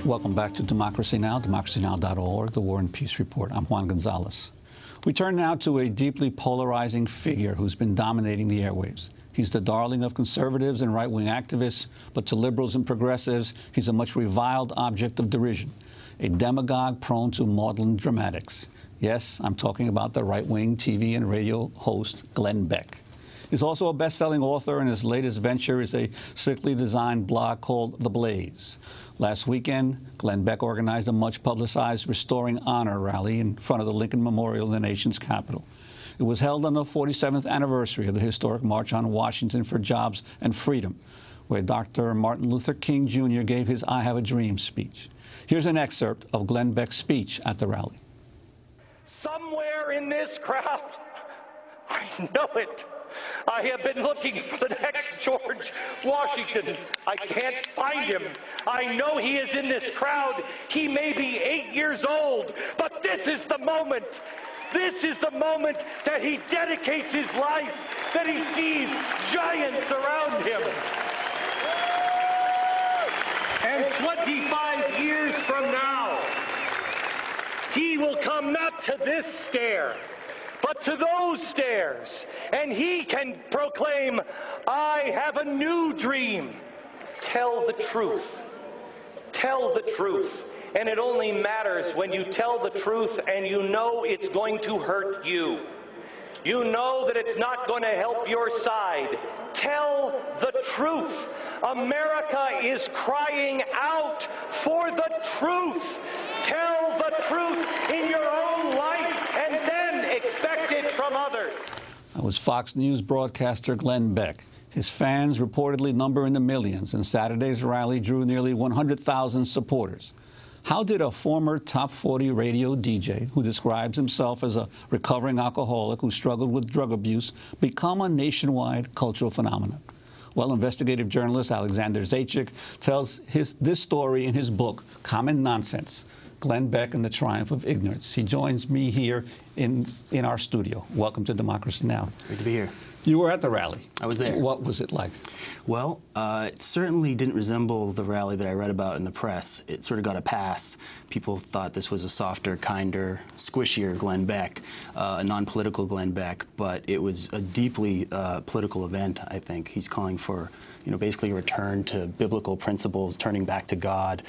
Welcome back to Democracy Now!, democracynow.org, the War and Peace Report. I'm Juan Gonzalez. We turn now to a deeply polarizing figure who's been dominating the airwaves. He's the darling of conservatives and right-wing activists, but to liberals and progressives, he's a much reviled object of derision, a demagogue prone to maudlin dramatics. Yes, I'm talking about the right-wing TV and radio host, Glenn Beck. He's also a best-selling author, and his latest venture is a slickly designed blog called The Blaze. Last weekend, Glenn Beck organized a much-publicized Restoring Honor rally in front of the Lincoln Memorial in the nation's capital. It was held on the 47th anniversary of the historic March on Washington for Jobs and Freedom, where Dr. Martin Luther King Jr. gave his I Have a Dream speech. Here's an excerpt of Glenn Beck's speech at the rally. Somewhere in this crowd, I know it, I have been looking for the next George Washington. I can't find him. I know he is in this crowd. He may be 8 years old, but this is the moment. This is the moment that he dedicates his life, that he sees giants around him. And 25 years from now, he will come not to this stair, but to those stairs, and he can proclaim, I have a new dream. Tell the truth. Tell the truth. And it only matters when you tell the truth and you know it's going to hurt you. You know that it's not going to help your side. Tell the truth. America is crying out for the truth. Tell the truth in your own life and then expect it from others. That was Fox News broadcaster Glenn Beck. His fans reportedly number in the millions, and Saturday's rally drew nearly 100,000 supporters. How did a former top 40 radio DJ, who describes himself as a recovering alcoholic who struggled with drug abuse, become a nationwide cultural phenomenon? Well, investigative journalist Alexander Zaitchik tells this story in his book, Common Nonsense, Glenn Beck and the Triumph of Ignorance. He joins me here in our studio. Welcome to Democracy Now! Great to be here. You were at the rally. I was there. What was it like? Well, it certainly didn't resemble the rally that I read about in the press. It sort of got a pass. People thought this was a softer, kinder, squishier Glenn Beck, a non-political Glenn Beck, but it was a deeply political event, I think. He's calling for, basically a return to biblical principles, turning back to God,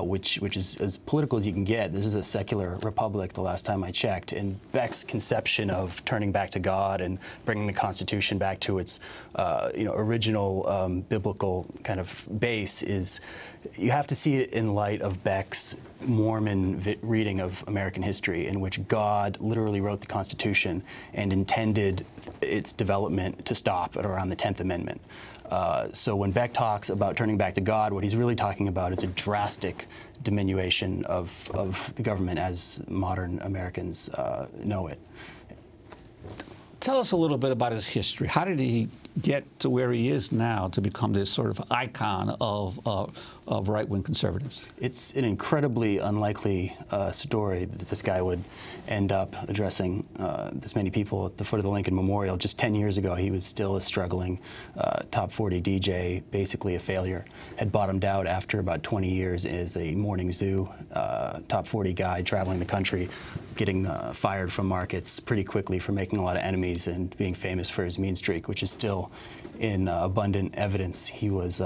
which is as political as you can get. This is a secular republic, the last time I checked, and Beck's conception of turning back to God and bringing the Constitution back to its, original biblical kind of base is, you have to see it in light of Beck's Mormon reading of American history, in which God literally wrote the Constitution and intended its development to stop at around the 10th Amendment. So when Beck talks about turning back to God, what he's really talking about is a drastic diminution of the government as modern Americans know it. Tell us a little bit about his history. How did he get to where he is now to become this sort of icon of right-wing conservatives? It's an incredibly unlikely story that this guy would end up addressing this many people at the foot of the Lincoln Memorial. Just 10 years ago, he was still a struggling top 40 DJ, basically a failure. Had bottomed out after about 20 years as a morning zoo top 40 guy traveling the country, getting fired from markets pretty quickly for making a lot of enemies and being famous for his mean streak, which is still in abundant evidence. He was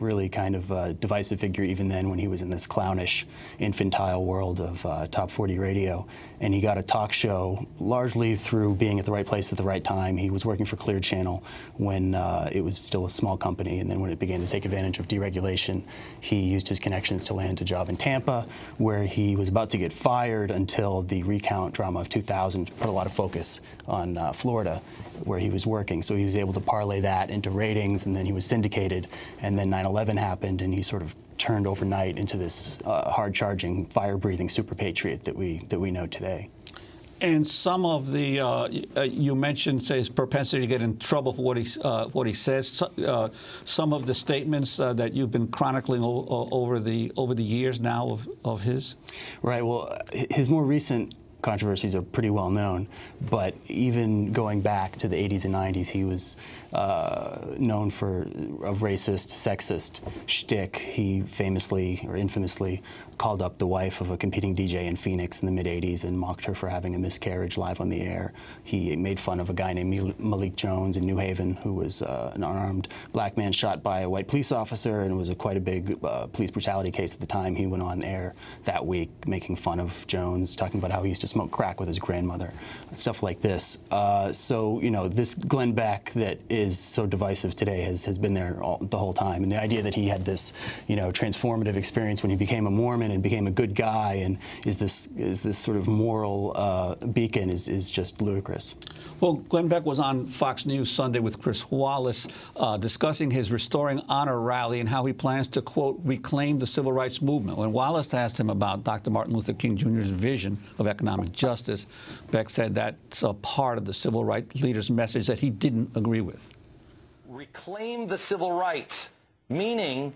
really kind of a divisive figure even then, when he was in this clownish, infantile world of top 40 radio. And he got a talk show largely through being at the right place at the right time. He was working for Clear Channel when it was still a small company, and then when it began to take advantage of deregulation, he used his connections to land a job in Tampa, where he was about to get fired until the recount drama of 2000 put a lot of focus on Florida, where he was working. So he was able to parlay that into ratings, and then he was syndicated, and then 9/11 happened, and he sort of turned overnight into this hard-charging, fire-breathing super patriot that we know today. And some of the you mentioned, say, his propensity to get in trouble for what he says. Some of the statements that you've been chronicling over the years now of his. Right. Well, his more recent controversies are pretty well known. But even going back to the 80s and 90s, he was known for a racist, sexist shtick. He famously or infamously called up the wife of a competing DJ in Phoenix in the mid-'80s and mocked her for having a miscarriage live on the air. He made fun of a guy named Malik Jones in New Haven, who was an unarmed black man shot by a white police officer, and it was quite a big police brutality case at the time. He went on air that week making fun of Jones, talking about how he used to smoke crack with his grandmother, stuff like this. So, you know, this Glenn Beck that is so divisive today has been there the whole time. And the idea that he had this, you know, transformative experience when he became a Mormon and became a good guy and is this sort of moral beacon is just ludicrous. Well, Glenn Beck was on Fox News Sunday with Chris Wallace discussing his Restoring Honor rally and how he plans to, quote, reclaim the civil rights movement. When Wallace asked him about Dr. Martin Luther King Jr.'s vision of economic justice, Beck said that's a part of the civil rights leader's message that he didn't agree with. Reclaim the civil rights, meaning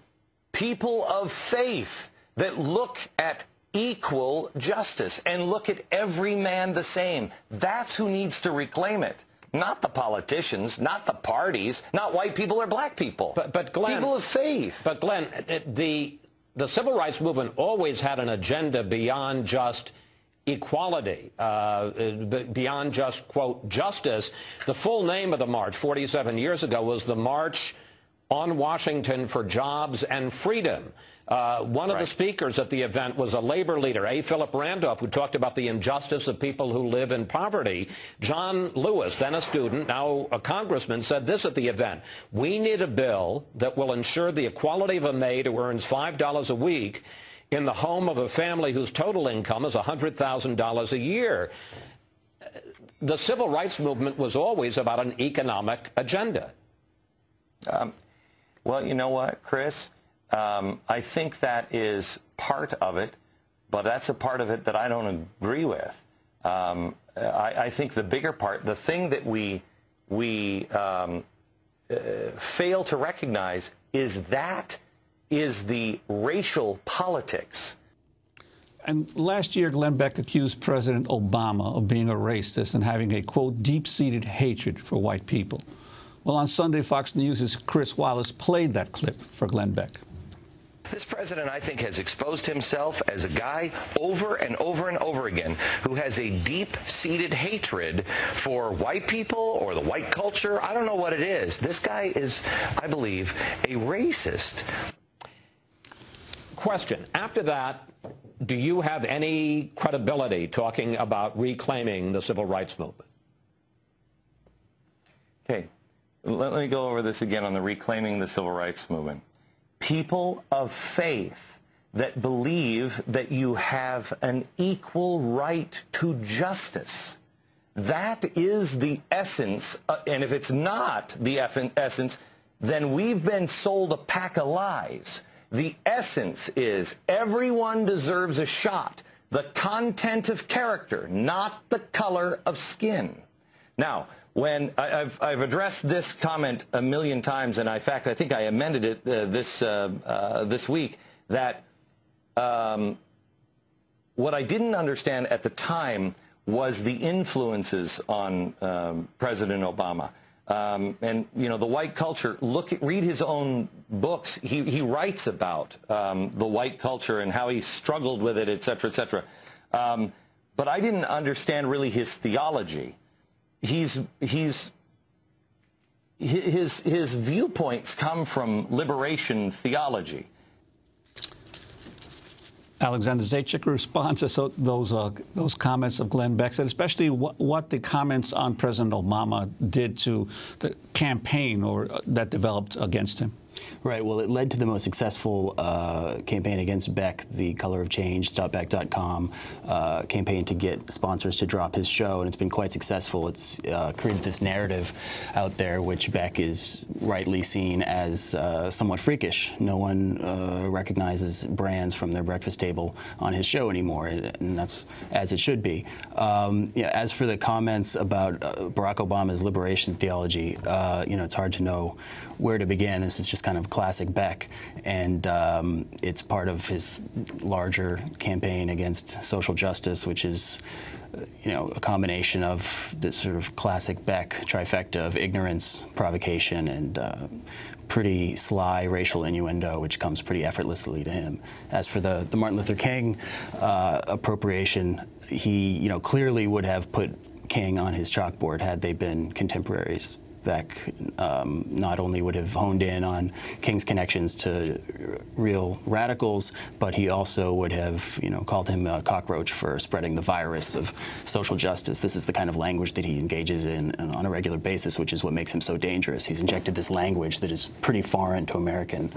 people of faith that look at equal justice and look at every man the same. That's who needs to reclaim it. Not the politicians, not the parties, not white people or black people. But Glenn, people of faith. But Glenn, the civil rights movement always had an agenda beyond just equality, beyond just, quote, justice. The full name of the march 47 years ago was the March on Washington for Jobs and Freedom. One of the speakers at the event was a labor leader, A. Philip Randolph, who talked about the injustice of people who live in poverty. John Lewis, then a student, now a congressman, said this at the event: "We need a bill that will ensure the equality of a maid who earns $5 a week in the home of a family whose total income is $100,000 a year." The civil rights movement was always about an economic agenda. Well, you know what, Chris? I think that is part of it, but that's a part of it that I don't agree with. I think the bigger part, the thing that we fail to recognize is the racial politics. And last year, Glenn Beck accused President Obama of being a racist and having a, quote, deep-seated hatred for white people. Well, on Sunday, Fox News' Chris Wallace played that clip for Glenn Beck. This president, I think, has exposed himself as a guy over and over and over again who has a deep-seated hatred for white people or the white culture. I don't know what it is. This guy is, I believe, a racist. Question. After that, do you have any credibility talking about reclaiming the civil rights movement? Okay. Let me go over this again on the reclaiming the civil rights movement. People of faith that believe that you have an equal right to justice. That is the essence, and if it's not the essence, then we've been sold a pack of lies. The essence is everyone deserves a shot. The content of character, not the color of skin. Now, when I've addressed this comment a million times, and in fact, I think I amended it this week, that what I didn't understand at the time was the influences on President Obama. And, you know, the white culture, read his own books. He writes about the white culture and how he struggled with it, et cetera, et cetera. But I didn't understand really his theology. His viewpoints come from liberation theology. Alexander Zaitchik responds to those comments of Glenn Beck, especially what the comments on President Obama did to the campaign that developed against him. Right. Well, it led to the most successful campaign against Beck, the Color of Change, StopBeck.com campaign to get sponsors to drop his show, and it's been quite successful. It's created this narrative out there, which Beck is rightly seen as somewhat freakish. No one recognizes brands from their breakfast table on his show anymore, and that's as it should be. Yeah, as for the comments about Barack Obama's liberation theology, you know, it's hard to know where to begin. This is just kind of classic Beck, and it's part of his larger campaign against social justice, which is a combination of this sort of classic Beck trifecta of ignorance, provocation, and pretty sly racial innuendo, which comes pretty effortlessly to him. As for the Martin Luther King appropriation, he clearly would have put King on his chalkboard had they been contemporaries. Beck not only would have honed in on King's connections to real radicals, but he also would have, called him a cockroach for spreading the virus of social justice. This is the kind of language that he engages in on a regular basis, which is what makes him so dangerous. He's injected this language that is pretty foreign to American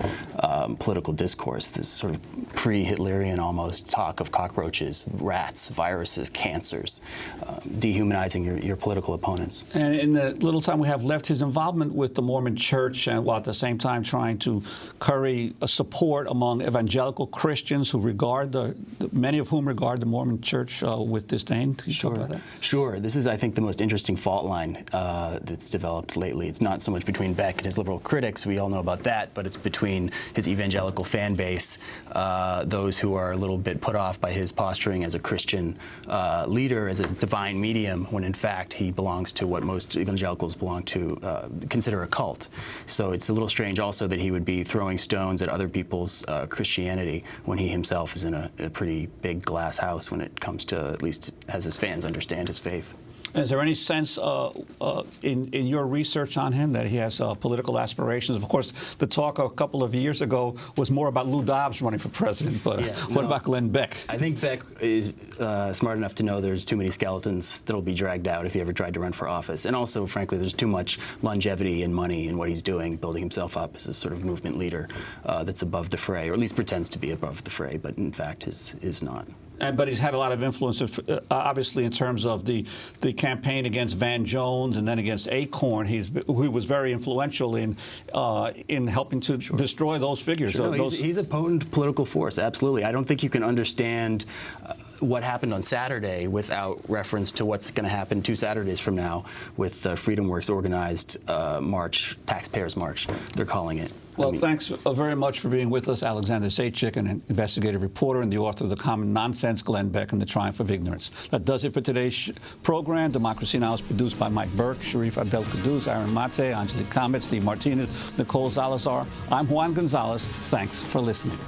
political discourse, this sort of pre-Hitlerian almost talk of cockroaches, rats, viruses, cancers, dehumanizing your political opponents. And in the little time we have left, his involvement with the Mormon Church, and while at the same time trying to curry support among evangelical Christians who regard many of whom regard the Mormon Church with disdain. Can you talk about that? Sure. This is, I think, the most interesting fault line that's developed lately. It's not so much between Beck and his liberal critics, we all know about that, but it's between his evangelical fan base, those who are a little bit put off by his posturing as a Christian leader, as a divine medium, when in fact he belongs to what most evangelicals belong to, consider a cult. So it's a little strange also that he would be throwing stones at other people's Christianity when he himself is in a pretty big glass house when it comes to, at least as his fans understand his faith. Is there any sense in your research on him that he has political aspirations? Of course, the talk a couple of years ago was more about Lou Dobbs running for president, but what about Glenn Beck? I think Beck is smart enough to know there's too many skeletons that'll be dragged out if he ever tried to run for office. And also, frankly, there's too much longevity and money in what he's doing, building himself up as a sort of movement leader that's above the fray, or at least pretends to be above the fray, but in fact is not. But he's had a lot of influence, obviously, in terms of the campaign against Van Jones and then against Acorn. He was very influential in helping to destroy those figures. Sure, no, he's a potent political force, absolutely. I don't think you can understand what happened on Saturday without reference to what's going to happen 2 Saturdays from now with the Freedom Works organized march, Taxpayers March, they're calling it. Well, thanks very much for being with us, Alexander Zaitchik, an investigative reporter and the author of The Common Nonsense, Glenn Beck and the Triumph of Ignorance. That does it for today's program. Democracy Now! Is produced by Mike Burke, Sharif Abdel-Kaduz, Aaron Mate, Angelique Comet, Steve Martinez, Nicole Salazar. I'm Juan Gonzalez. Thanks for listening.